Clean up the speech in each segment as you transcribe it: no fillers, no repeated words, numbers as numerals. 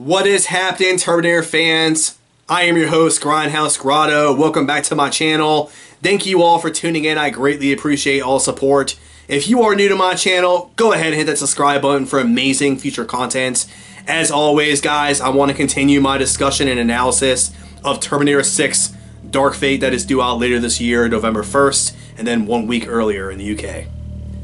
What is happening, Terminator fans? I am your host, Grindhouse Grotto. Welcome back to my channel. Thank you all for tuning in. I greatly appreciate all support. If you are new to my channel, go ahead and hit that subscribe button for amazing future content. As always, guys, I want to continue my discussion and analysis of Terminator 6 Dark Fate that is due out later this year, November 1st, and then 1 week earlier in the UK.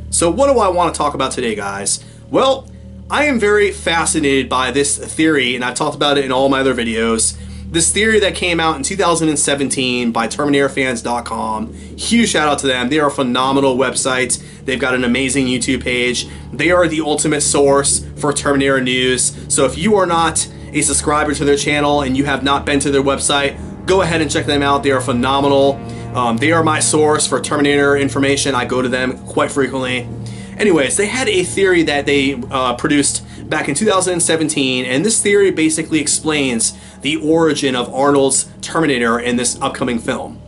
So what do I want to talk about today, guys? Well, I am very fascinated by this theory, and I've talked about it in all my other videos. This theory that came out in 2017 by TheTherminatorFans.com. Huge shout out to them. They are a phenomenal website. They've got an amazing YouTube page. They are the ultimate source for Terminator news. So if you are not a subscriber to their channel and you have not been to their website, go ahead and check them out. They are phenomenal. They are my source for Terminator information. I go to them quite frequently. Anyways, they had a theory that they produced back in 2017, and this theory basically explains the origin of Arnold's Terminator in this upcoming film.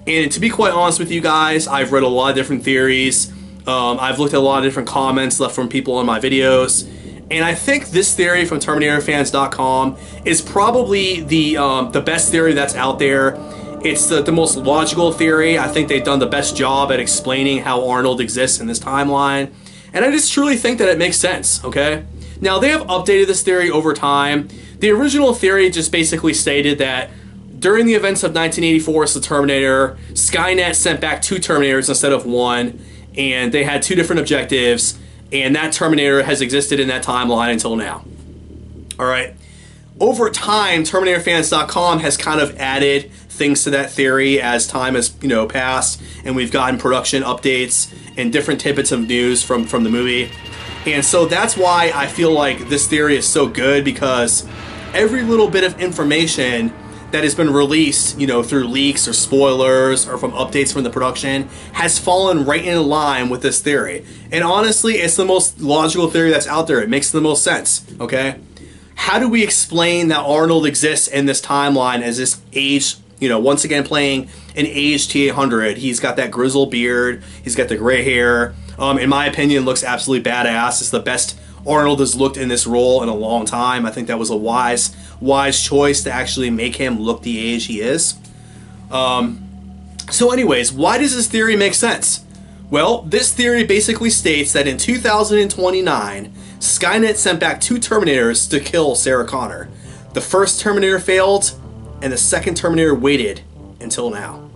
And to be quite honest with you guys, I've read a lot of different theories. I've looked at a lot of different comments left from people on my videos, and I think this theory from TheTherminatorFans.com is probably the best theory that's out there. It's the most logical theory. I think they've done the best job at explaining how Arnold exists in this timeline. And I just truly think that it makes sense, okay? Now, they have updated this theory over time. The original theory just basically stated that during the events of 1984's The Terminator, Skynet sent back two Terminators instead of one, and they had two different objectives, and that Terminator has existed in that timeline until now. All right. Over time, TherminatorFans.com has kind of added things to that theory as time has, passed, and we've gotten production updates and different tidbits of news from the movie. And so that's why I feel like this theory is so good, because every little bit of information that has been released, through leaks or spoilers or from updates from the production has fallen right in line with this theory. And honestly, it's the most logical theory that's out there. It makes the most sense, okay? How do we explain that Arnold exists in this timeline as this age, once again playing an aged T-800? He's got that grizzled beard, he's got the gray hair. In my opinion, looks absolutely badass. It's the best Arnold has looked in this role in a long time. I think that was a wise choice to actually make him look the age he is. So anyways, why does this theory make sense? Well, this theory basically states that in 2029, Skynet sent back two Terminators to kill Sarah Connor. The first Terminator failed, and the second Terminator waited until now.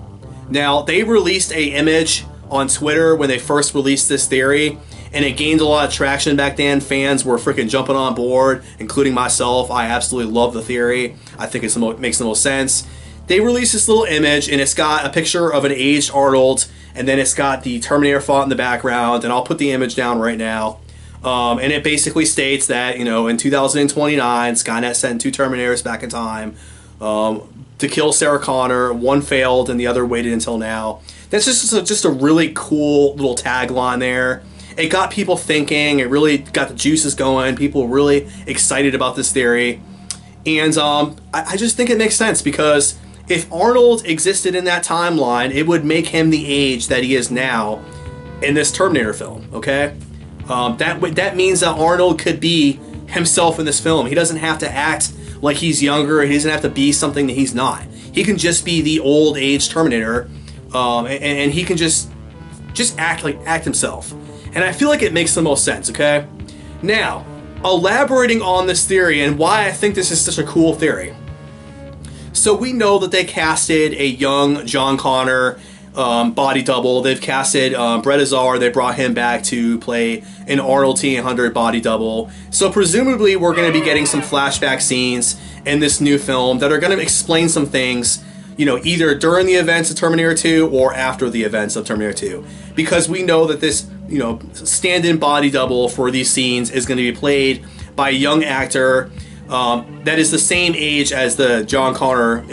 Now, they released an image on Twitter when they first released this theory, and it gained a lot of traction back then. Fans were freaking jumping on board, including myself. I absolutely love the theory. I think it makes the most sense. They released this little image, and it's got a picture of an aged Arnold, and then it's got the Terminator font in the background, and I'll put the image down right now. And it basically states that, in 2029, Skynet sent two Terminators back in time to kill Sarah Connor. One failed, and the other waited until now. That's just a really cool little tagline there. It got people thinking. It really got the juices going. People were really excited about this theory. And I just think it makes sense, because if Arnold existed in that timeline, it would make him the age that he is now in this Terminator film, okay? That means that Arnold could be himself in this film. He doesn't have to act like he's younger. He doesn't have to be something that he's not. He can just be the old age Terminator, and he can just act himself. And I feel like it makes the most sense, okay? Now, elaborating on this theory and why I think this is such a cool theory. So we know that they casted a young John Connor body double. They've casted Brett Azar. They brought him back to play an Arnold T-800 body double. So presumably we're going to be getting some flashback scenes in this new film that are going to explain some things, either during the events of Terminator 2 or after the events of Terminator 2. Because we know that this, stand-in body double for these scenes is going to be played by a young actor that is the same age as the John Connor,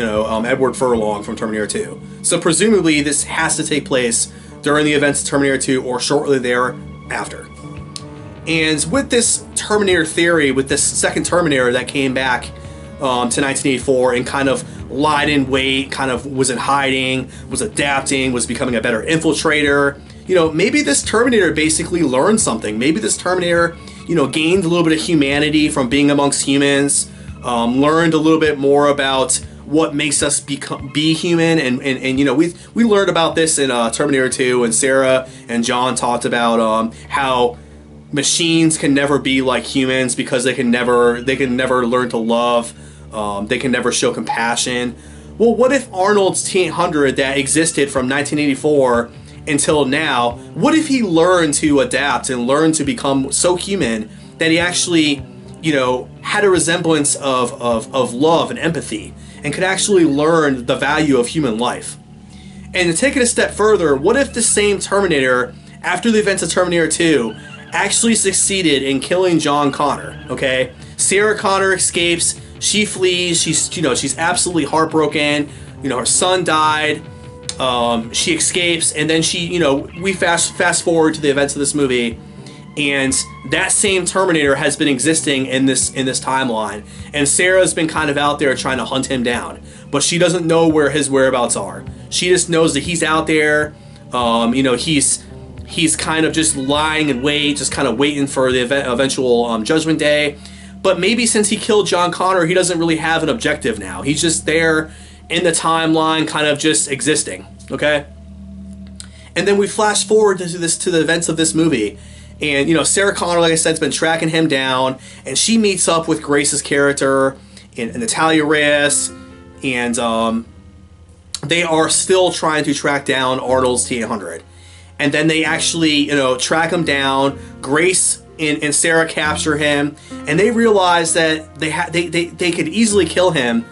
Edward Furlong from Terminator 2. So presumably this has to take place during the events of Terminator 2 or shortly thereafter. And with this Terminator theory, with this second Terminator that came back to 1984 and kind of lied in wait, kind of was in hiding, was adapting, was becoming a better infiltrator, maybe this Terminator basically learned something. Maybe this Terminator, gained a little bit of humanity from being amongst humans. learned a little bit more about what makes us be human, and you know, we learned about this in Terminator 2, and Sarah and John talked about how machines can never be like humans because they can never learn to love, they can never show compassion. Well, what if Arnold's T-800 that existed from 1984 until now, what if he learned to adapt and learned to become so human that he actually, you know, had a resemblance of love and empathy, and could actually learn the value of human life? And to take it a step further, what if the same Terminator, after the events of Terminator 2, actually succeeded in killing John Connor? Okay, Sarah Connor escapes, she flees, she's absolutely heartbroken, you know, her son died, she escapes, and then she, you know, we fast forward to the events of this movie, and that same Terminator has been existing in this timeline, and Sarah's been kind of out there trying to hunt him down, but she doesn't know where his whereabouts are. She just knows that he's out there. You know, he's kind of just lying in wait, just kind of waiting for the eventual Judgment Day. But maybe since he killed John Connor, he doesn't really have an objective now. He's just there in the timeline, kind of just existing. Okay. And then we flash forward to the events of this movie. And, you know, Sarah Connor, like I said, has been tracking him down, and she meets up with Grace's character and Natalia Reyes, and they are still trying to track down Arnold's T-800. And then they actually, you know, track him down. Grace and Sarah capture him, and they realize that they could easily kill him,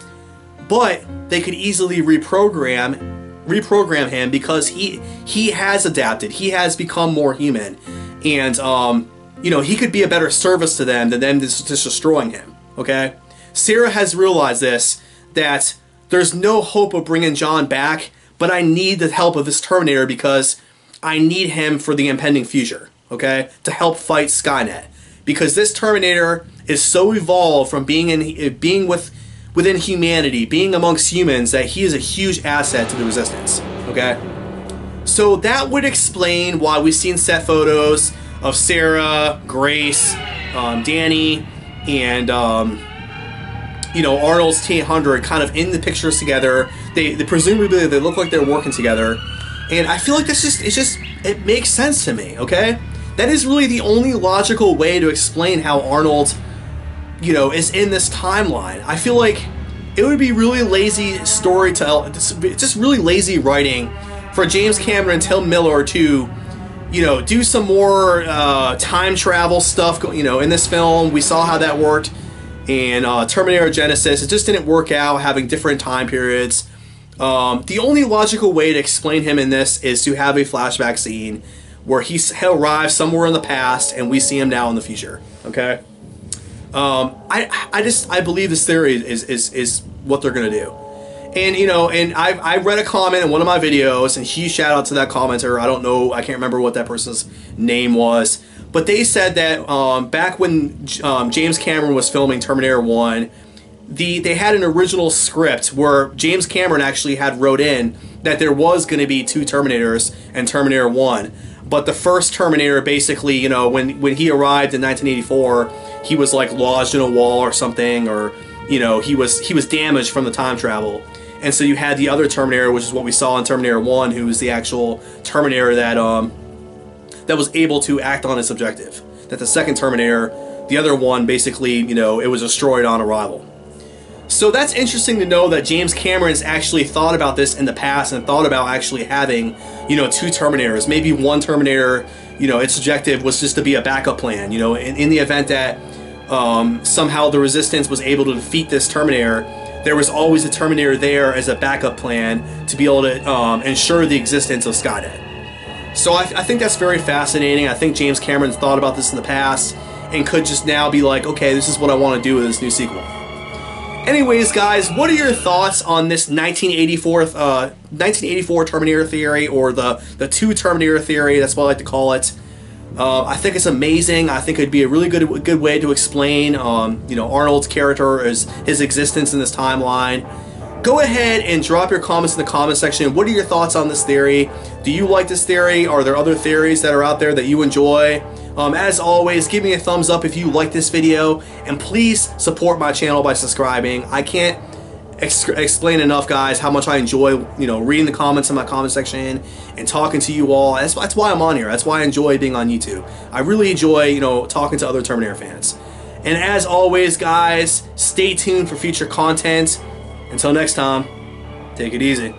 but they could easily reprogram him because he has adapted. He has become more human. And, you know, he could be a better service to them than them just destroying him, okay? Sarah has realized this, that there's no hope of bringing John back, but I need the help of this Terminator because I need him for the impending future, okay? To help fight Skynet. Because this Terminator is so evolved from being within humanity, being amongst humans, that he is a huge asset to the Resistance, okay? So that would explain why we've seen set photos of Sarah, Grace, Danny, and you know, Arnold's T-800 kind of in the pictures together. They presumably they look like they're working together, and I feel like it makes sense to me. Okay, that is really the only logical way to explain how Arnold, you know, is in this timeline. I feel like it would be really lazy storytelling, just really lazy writing for James Cameron and Tim Miller to, you know, do some more time travel stuff, you know, in this film. We saw how that worked in Terminator Genesis. It just didn't work out, having different time periods. The only logical way to explain him in this is to have a flashback scene where he'll arrive somewhere in the past and we see him now in the future. Okay, I believe this theory is what they're gonna do. And, you know, and I read a comment in one of my videos, and huge shout out to that commenter. I don't know, I can't remember what that person's name was, but they said that back when James Cameron was filming Terminator 1, they had an original script where James Cameron actually had wrote in that there was going to be two Terminators in Terminator 1. But the first Terminator, basically, you know, when he arrived in 1984, he was like lodged in a wall or something, or, you know, he was damaged from the time travel. And so you had the other Terminator, which is what we saw in Terminator 1, who was the actual Terminator that was able to act on its objective. That the second Terminator, the other one, basically, you know, it was destroyed on arrival. So that's interesting to know that James Cameron's actually thought about this in the past and thought about actually having, you know, two Terminators. Maybe one Terminator, you know, its objective was just to be a backup plan, you know, in the event that somehow the Resistance was able to defeat this Terminator, there was always a Terminator there as a backup plan to be able to ensure the existence of Skynet. So I think that's very fascinating. I think James Cameron thought about this in the past and could just now be like, okay, this is what I want to do with this new sequel. Anyways, guys, what are your thoughts on this 1984 Terminator theory, or the two Terminator theory? That's what I like to call it. I think it's amazing. I think it'd be a really good way to explain, you know, Arnold's character, his existence in this timeline. Go ahead and drop your comments in the comment section. What are your thoughts on this theory? Do you like this theory? Are there other theories that are out there that you enjoy? As always, give me a thumbs up if you like this video, and please support my channel by subscribing. I can't explain enough, guys, how much I enjoy, reading the comments in my comment section and talking to you all. That's why I'm on here. That's why I enjoy being on YouTube. I really enjoy, talking to other Terminator fans. And as always, guys, stay tuned for future content. Until next time, take it easy.